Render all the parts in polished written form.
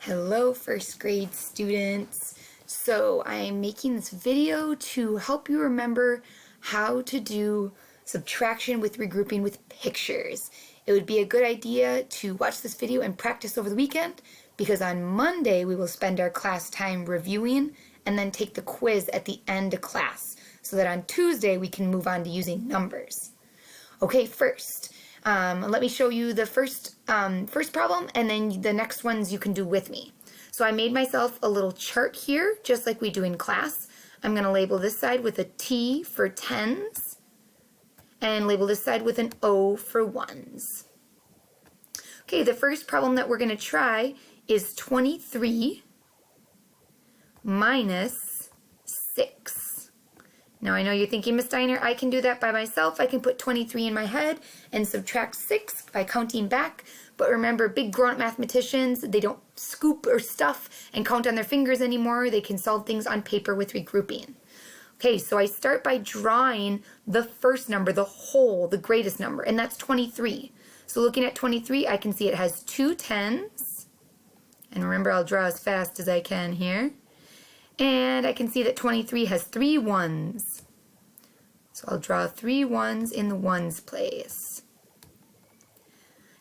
Hello, first grade students. So I'm making this video to help you remember how to do subtraction with regrouping with pictures. It would be a good idea to watch this video and practice over the weekend because on Monday we will spend our class time reviewing and then take the quiz at the end of class so that on Tuesday we can move on to using numbers. Okay, first, let me show you the first problem, and then the next ones you can do with me. So I made myself a little chart here, just like we do in class. I'm going to label this side with a T for tens, and label this side with an O for ones. Okay, the first problem that we're going to try is 23 minus 6. Now I know you're thinking, Miss Steiner, I can do that by myself. I can put 23 in my head and subtract 6 by counting back. But remember, big grown-up mathematicians, they don't scoop or stuff and count on their fingers anymore. They can solve things on paper with regrouping. Okay, so I start by drawing the first number, the whole, the greatest number, and that's 23. So looking at 23, I can see it has 2 tens. And remember, I'll draw as fast as I can here. And I can see that 23 has 3 ones. So I'll draw 3 ones in the ones place.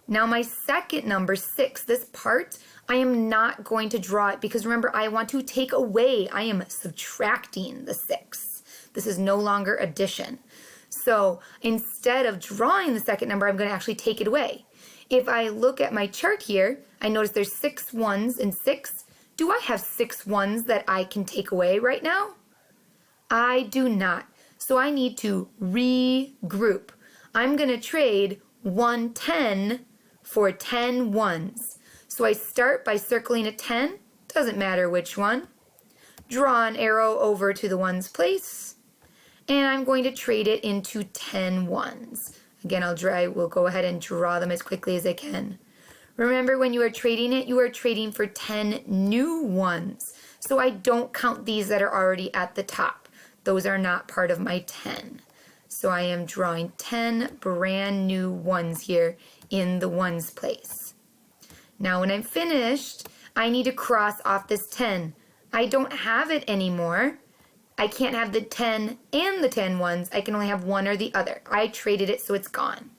Now my second number, 6, this part, I am not going to draw it because remember, I want to take away. I am subtracting the 6. This is no longer addition. So instead of drawing the second number, I'm going to actually take it away. If I look at my chart here, I notice there's 6 ones and 6. Do I have 6 ones that I can take away right now? I do not. So I need to regroup. I'm going to trade 1 10 for 10 ones. So I start by circling a 10. Doesn't matter which one. Draw an arrow over to the ones place. And I'm going to trade it into 10 ones. Again, we'll go ahead and draw them as quickly as I can. Remember, when you are trading it, you are trading for 10 new ones. So I don't count these that are already at the top. Those are not part of my 10. So I am drawing 10 brand new ones here in the ones place. Now when I'm finished, I need to cross off this 10. I don't have it anymore. I can't have the 10 and the 10 ones. I can only have one or the other. I traded it, so it's gone.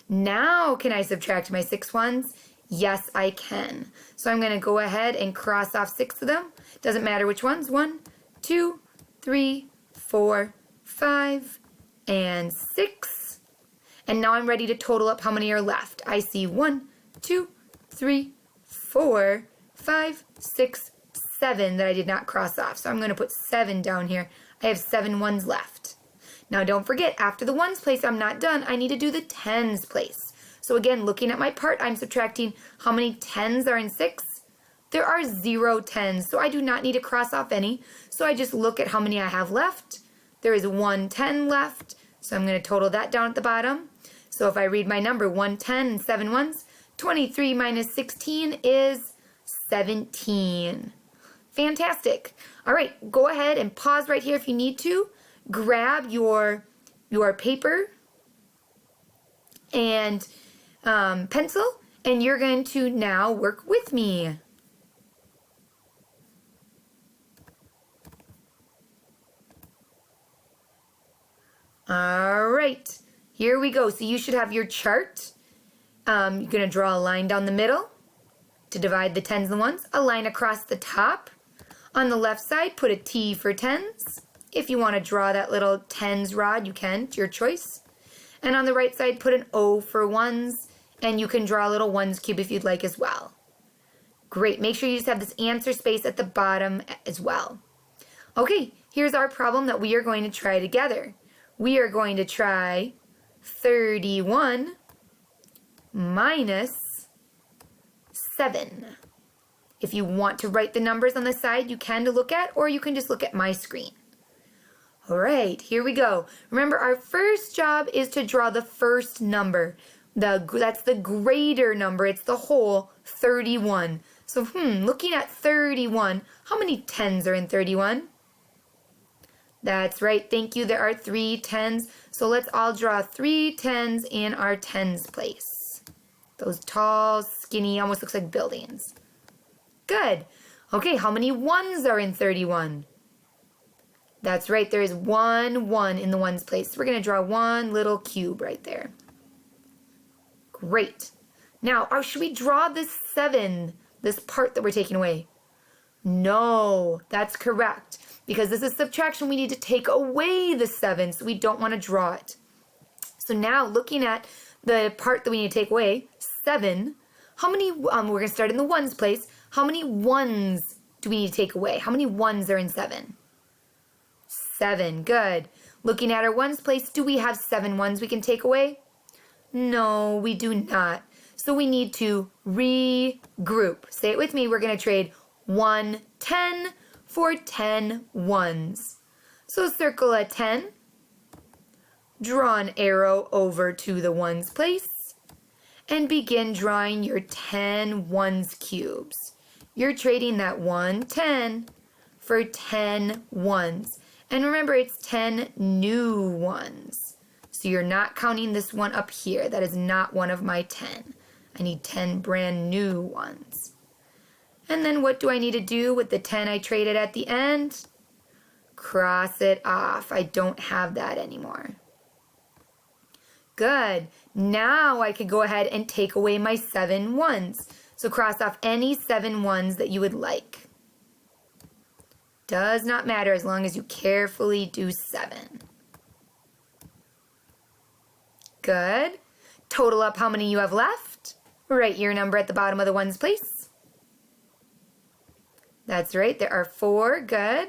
Now can I subtract my 6 ones? Yes, I can. So I'm going to go ahead and cross off 6 of them. Doesn't matter which ones. 1, 2, 3, 4, 5, and 6. And now I'm ready to total up how many are left. I see 1, 2, 3, 4, 5, 6, 7 that I did not cross off. So I'm going to put 7 down here. I have 7 ones left. Now don't forget, after the ones place, I'm not done. I need to do the tens place. So again, looking at my part, I'm subtracting how many tens are in 6. There are 0 tens, so I do not need to cross off any. So I just look at how many I have left. There is 1 10 left, so I'm going to total that down at the bottom. So if I read my number, 1 10 and 7 ones, 23 minus 16 is 17. Fantastic. All right, go ahead and pause right here if you need to. Grab your paper and pencil, and you're going to now work with me. All right, here we go. So you should have your chart. You're going to draw a line down the middle to divide the tens and ones, a line across the top. On the left side, put a T for tens. If you want to draw that little tens rod, you can. It's your choice. And on the right side, put an O for ones. And you can draw a little ones cube if you'd like as well. Great. Make sure you just have this answer space at the bottom as well. Okay, here's our problem that we are going to try together. We are going to try 31 minus 7. If you want to write the numbers on the side, you can to look at, or you can just look at my screen. All right, here we go. Remember, our first job is to draw the first number. That's the greater number. It's the whole 31. So, looking at 31, how many tens are in 31? That's right. Thank you. There are 3 tens. So let's all draw 3 tens in our tens place. Those tall, skinny, almost looks like buildings. Good. Okay, how many ones are in 31? That's right, there is 1 1 in the ones place. So we're going to draw one little cube right there. Great. Now, should we draw this 7, this part that we're taking away? No, that's correct. Because this is subtraction, we need to take away the 7, so we don't want to draw it. So now, looking at the part that we need to take away, 7, how many, we're going to start in the ones place. How many ones do we need to take away? How many ones are in 7? 7, good. Looking at our ones place, do we have 7 ones we can take away? No, we do not. So we need to regroup. Say it with me, we're going to trade 1 10 for 10 ones. So circle a 10, draw an arrow over to the ones place, and begin drawing your 10 ones cubes. You're trading that 1 10 for 10 ones. And remember, it's 10 new ones. So you're not counting this one up here. That is not one of my 10. I need 10 brand new ones. And then what do I need to do with the 10 I traded at the end? Cross it off. I don't have that anymore. Good. Now I can go ahead and take away my 7 ones. So cross off any 7 ones that you would like. Does not matter as long as you carefully do 7. Good. Total up how many you have left. Write your number at the bottom of the ones place. That's right, there are 4. Good.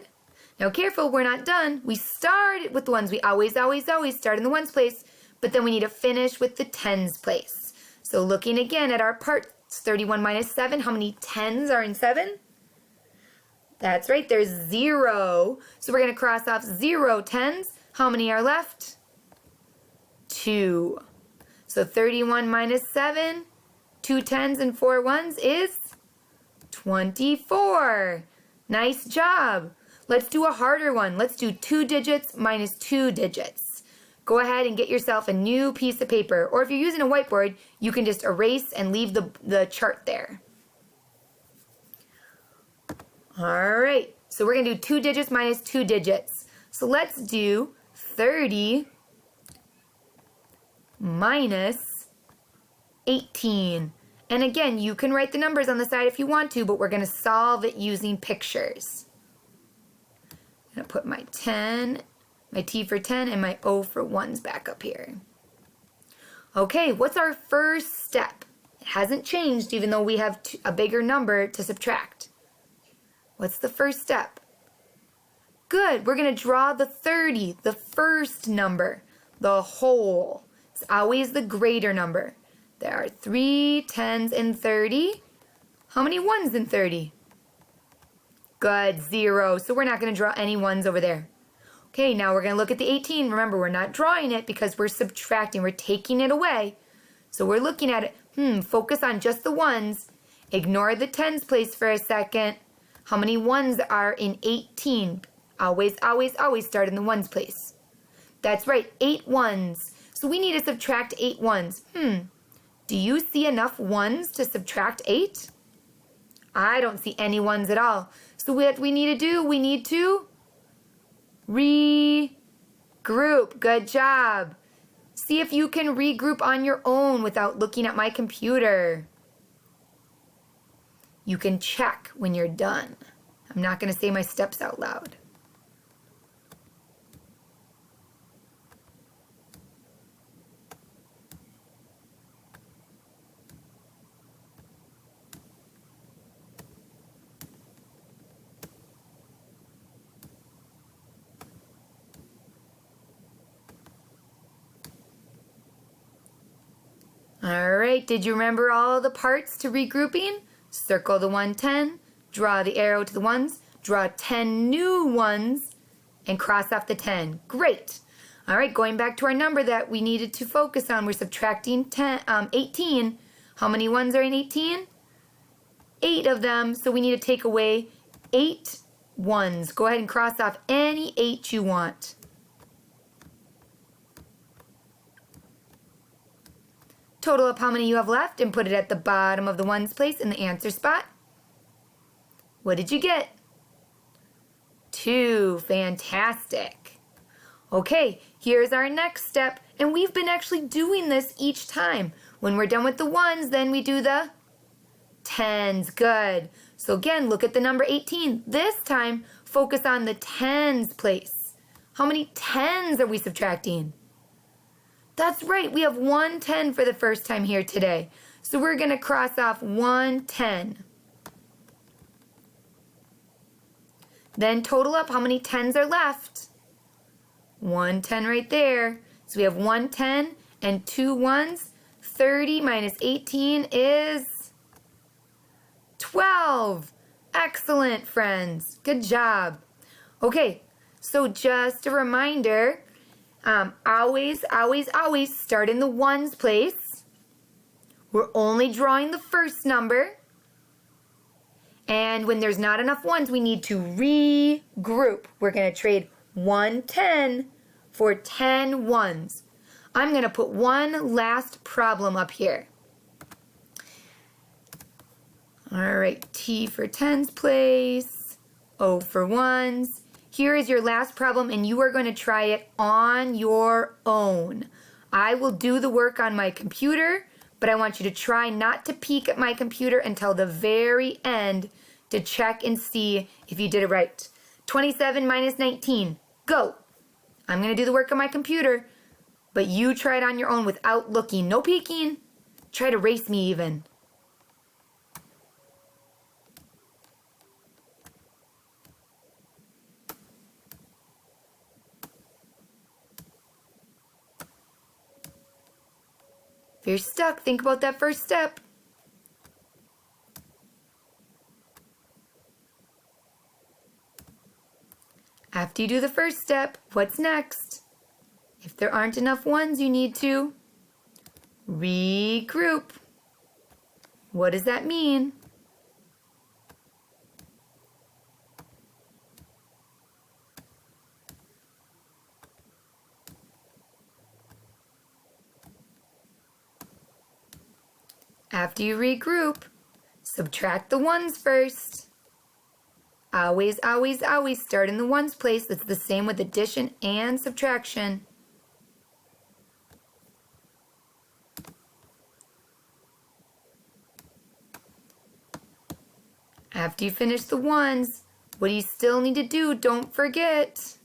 Now careful, we're not done. We started with the ones. We always start in the ones place, but then we need to finish with the tens place. So looking again at our parts, 31 minus 7, how many tens are in 7? That's right, there's 0. So we're going to cross off 0 tens. How many are left? 2. So 31 minus 7, 2 tens and 4 ones is 24. Nice job. Let's do a harder one. Let's do 2 digits minus 2 digits. Go ahead and get yourself a new piece of paper. Or if you're using a whiteboard, you can just erase and leave the chart there. All right, so we're going to do 2 digits minus 2 digits. So let's do 30 minus 18. And again, you can write the numbers on the side if you want to, but we're going to solve it using pictures. I'm going to put my 10, my T for 10, and my O for 1s back up here. Okay, what's our first step? It hasn't changed even though we have a bigger number to subtract. What's the first step? Good, we're going to draw the 30, the first number, the whole. It's always the greater number. There are 3 10s in 30. How many 1s in 30? Good, 0. So we're not going to draw any 1s over there. Okay, now we're going to look at the 18. Remember, we're not drawing it because we're subtracting. We're taking it away. So we're looking at it. Focus on just the 1s. Ignore the 10s place for a second. How many 1s are in 18? Always start in the 1s place. That's right, 8 1s. So we need to subtract 8 1s. Do you see enough 1s to subtract 8? I don't see any 1s at all. So what we need to do, we need to regroup. Good job. See if you can regroup on your own without looking at my computer. You can check when you're done. I'm not going to say my steps out loud. All right, did you remember all the parts to regrouping? Circle the 110, draw the arrow to the 1s, draw 10 new 1s, and cross off the 10. Great. All right, going back to our number that we needed to focus on, we're subtracting 18. How many 1s are in 18? 8 of them, so we need to take away 8 1s. Go ahead and cross off any 8 you want. Total up how many you have left and put it at the bottom of the 1s place in the answer spot. What did you get? 2. Fantastic. Okay, here's our next step, and we've been actually doing this each time. When we're done with the ones, then we do the tens. Good. So again, look at the number 18. This time, focus on the tens place. How many tens are we subtracting? That's right, we have 1 10 for the first time here today. So we're going to cross off 1 10. Then total up how many tens are left. 1 10 right there. So we have 1 10 and 2 ones. 30 minus 18 is 12. Excellent, friends. Good job. Okay, so just a reminder, always start in the ones place. We're only drawing the first number. And when there's not enough ones, we need to regroup. We're going to trade 1 10 for 10 ones. I'm going to put one last problem up here. All right, T for tens place, O for ones. Here is your last problem, and you are going to try it on your own. I will do the work on my computer, but I want you to try not to peek at my computer until the very end to check and see if you did it right. 27 minus 19, go. I'm going to do the work on my computer, but you try it on your own without looking. No peeking. Try to race me even. If you're stuck, think about that first step. After you do the first step, what's next? If there aren't enough ones, you need to regroup. What does that mean? After you regroup, subtract the ones first. Always start in the ones place. It's the same with addition and subtraction. After you finish the ones, what do you still need to do? Don't forget.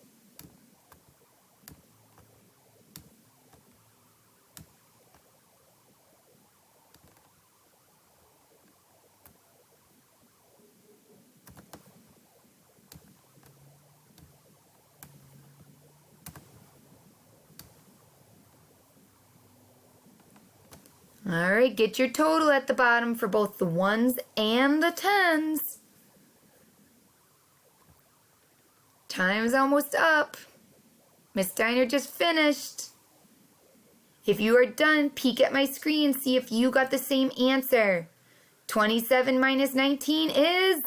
All right, get your total at the bottom for both the ones and the tens. Time's almost up. Miss Steiner just finished. If you are done, peek at my screen, see if you got the same answer. 27 minus 19 is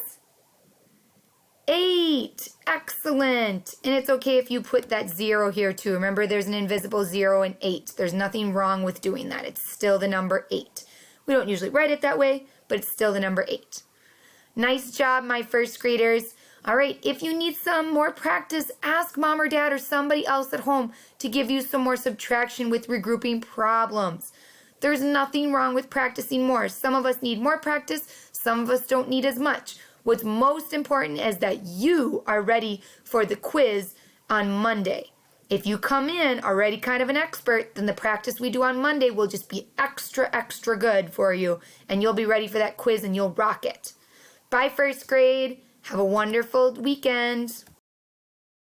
8. Excellent. And it's okay if you put that 0 here too. Remember, there's an invisible 0 and 8. There's nothing wrong with doing that. It's still the number 8. We don't usually write it that way, but it's still the number 8. Nice job, my first graders. All right, if you need some more practice, ask mom or dad or somebody else at home to give you some more subtraction with regrouping problems. There's nothing wrong with practicing more. Some of us need more practice, some of us don't need as much. What's most important is that you are ready for the quiz on Monday. If you come in already kind of an expert, then the practice we do on Monday will just be extra good for you, and you'll be ready for that quiz and you'll rock it. Bye, first grade. Have a wonderful weekend.